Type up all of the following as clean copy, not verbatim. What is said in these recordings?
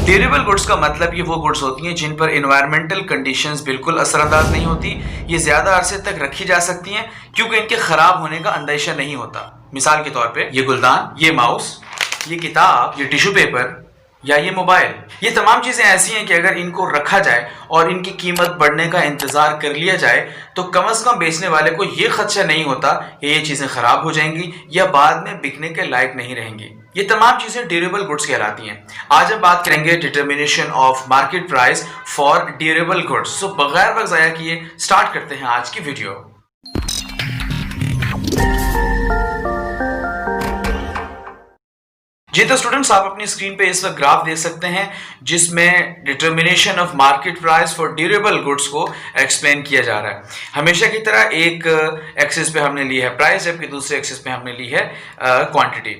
Durable goods का मतलब ये वो गुड्स होती हैं जिन पर इन्वायरमेंटल कंडीशंस बिल्कुल असरअंदाज नहीं होती। ये ज़्यादा अरसे तक रखी जा सकती हैं क्योंकि इनके ख़राब होने का अंदेशा नहीं होता। मिसाल के तौर पे ये गुलदान, ये माउस, ये किताब, ये टिश्यू पेपर या ये मोबाइल, ये तमाम चीज़ें ऐसी हैं कि अगर इनको रखा जाए और इनकी कीमत बढ़ने का इंतज़ार कर लिया जाए तो कम से कम बेचने वाले को ये खदशा नहीं होता कि ये चीज़ें ख़राब हो जाएंगी या बाद में बिकने के लायक नहीं रहेंगी। ये तमाम चीज़ें ड्यूरेबल गुड्स कहलाती हैं। आज हम बात करेंगे determination of market price for durable goods. So बगैर वक्त ज़ाया किए स्टार्ट करते हैं आज की वीडियो। जी तो स्टूडेंट्स, आप अपनी स्क्रीन पे इस वक्त ग्राफ देख सकते हैं जिसमें determination of market price for durable goods को एक्सप्लेन किया जा रहा है। हमेशा की तरह एक एक्सिस पे हमने ली है प्राइस, जबकि दूसरे एक्सिस पे हमने ली है क्वांटिटी।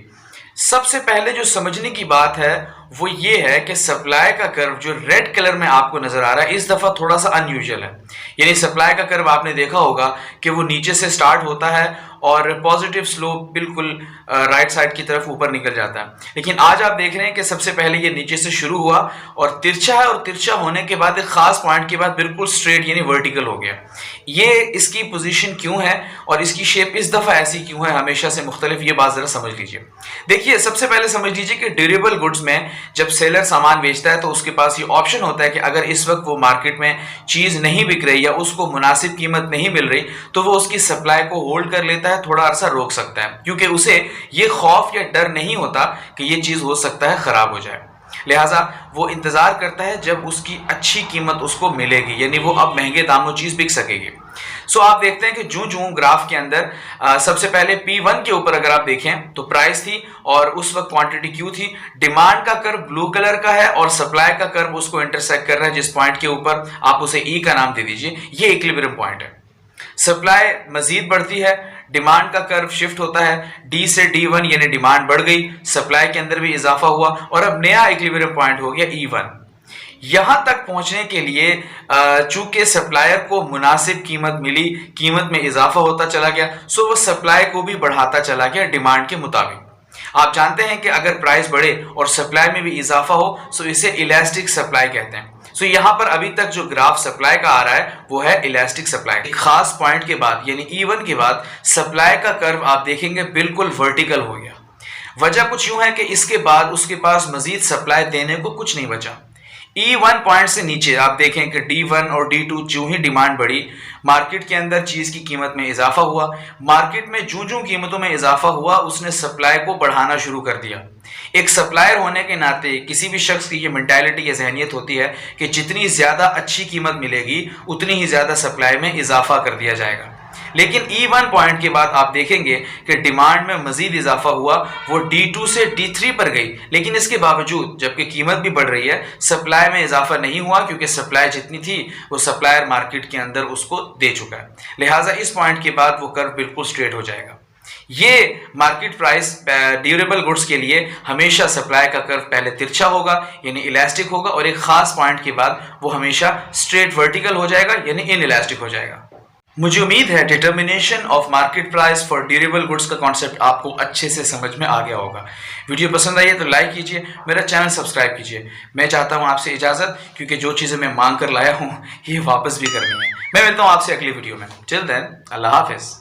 सबसे पहले जो समझने की बात है वो ये है कि सप्लाई का कर्व जो रेड कलर में आपको नजर आ रहा है इस दफा थोड़ा सा अनयूजुअल है। यानी सप्लाई का कर्व आपने देखा होगा कि वो नीचे से स्टार्ट होता है और पॉजिटिव स्लोप बिल्कुल राइट साइड की तरफ ऊपर निकल जाता है। लेकिन आज आप देख रहे हैं कि सबसे पहले ये नीचे से शुरू हुआ और तिरछा है, और तिरछा होने के बाद एक खास पॉइंट के बाद बिल्कुल स्ट्रेट यानी वर्टिकल हो गया। ये इसकी पोजीशन क्यों है और इसकी शेप इस दफा ऐसी क्यों है हमेशा से मुख्तलिफ, ये बात जरा समझ लीजिए। देखिए, सबसे पहले समझ लीजिए कि ड्यूरेबल गुड्स में जब सेलर सामान बेचता है तो उसके पास ये ऑप्शन होता है कि अगर इस वक्त वो मार्केट में चीज नहीं बिक रही या उसको मुनासिब कीमत नहीं मिल रही तो वो उसकी सप्लाई को होल्ड कर लेता है, थोड़ा अरसा रोक सकता है, क्योंकि उसे ये खौफ या डर नहीं होता कि ये चीज हो सकता है खराब हो जाए। लिहाजा वो इंतजार करता है जब उसकी अच्छी कीमत उसको मिलेगी, यानी वो अब महंगे दामों चीज बिक सकेगी। सो आप देखते हैं कि जूं ग्राफ के अंदर सबसे पहले P1 के ऊपर अगर आप देखें तो प्राइस थी और उस वक्त क्वांटिटी Q थी। डिमांड का कर्व ब्लू कलर का है और सप्लाई का कर्व उसको इंटरसेक्ट कर रहा है जिस पॉइंट के ऊपर आप उसे E का नाम दे दीजिए, ये इक्विलिब्रियम पॉइंट है। सप्लाई मजीद बढ़ती है, डिमांड का कर्व शिफ्ट होता है D से D1, यानी डिमांड बढ़ गई, सप्लाई के अंदर भी इजाफा हुआ और अब नया इक्विलिब्रियम पॉइंट हो गया E1। यहां तक पहुंचने के लिए चूंकि सप्लायर को मुनासिब कीमत मिली, कीमत में इजाफा होता चला गया, सो वो सप्लाई को भी बढ़ाता चला गया डिमांड के मुताबिक। आप जानते हैं कि अगर प्राइस बढ़े और सप्लाई में भी इजाफा हो सो इसे इलास्टिक सप्लाई कहते हैं। सो यहां पर अभी तक जो ग्राफ सप्लाई का आ रहा है वो है इलास्टिक सप्लाई। एक खास पॉइंट के बाद यानी E1 के बाद सप्लाई का कर्व आप देखेंगे बिल्कुल वर्टिकल हो गया। वजह कुछ यूं है कि इसके बाद उसके पास मजीद सप्लाई देने को कुछ नहीं बचा। E1 पॉइंट से नीचे आप देखें कि D1 और D2 जो ही डिमांड बढ़ी, मार्केट के अंदर चीज की कीमत में इजाफा हुआ। मार्केट में जो कीमतों में इजाफा हुआ उसने सप्लाई को बढ़ाना शुरू कर दिया। एक सप्लायर होने के नाते किसी भी शख्स की ये मेंटालिटी या जहनियत होती है कि जितनी ज्यादा अच्छी कीमत मिलेगी उतनी ही ज्यादा सप्लाई में इजाफा कर दिया जाएगा। लेकिन E1 पॉइंट के बाद आप देखेंगे कि डिमांड में मजीद इजाफा हुआ, वो D2 से D3 पर गई, लेकिन इसके बावजूद जबकि कीमत भी बढ़ रही है सप्लाई में इजाफा नहीं हुआ, क्योंकि सप्लाई जितनी थी वो सप्लायर मार्केट के अंदर उसको दे चुका है। लिहाजा इस पॉइंट के बाद वो कर्व बिल्कुल स्ट्रेट हो जाएगा। ये मार्केट प्राइस ड्यूरेबल गुड्स के लिए हमेशा सप्लाई का कर्व पहले तिरछा होगा यानी इलास्टिक होगा और एक खास पॉइंट के बाद वो हमेशा स्ट्रेट वर्टिकल हो जाएगा यानी इन इलास्टिक हो जाएगा। मुझे उम्मीद है determination of market price for durable goods का कॉन्सेप्ट आपको अच्छे से समझ में आ गया होगा। वीडियो पसंद आई है तो लाइक कीजिए, मेरा चैनल सब्सक्राइब कीजिए। मैं चाहता हूं आपसे इजाजत, क्योंकि जो चीज़ें मैं मांग कर लाया हूं ये वापस भी करनी है। मैं मिलता हूं आपसे अगली वीडियो में। टिल देन, अल्लाह हाफिज।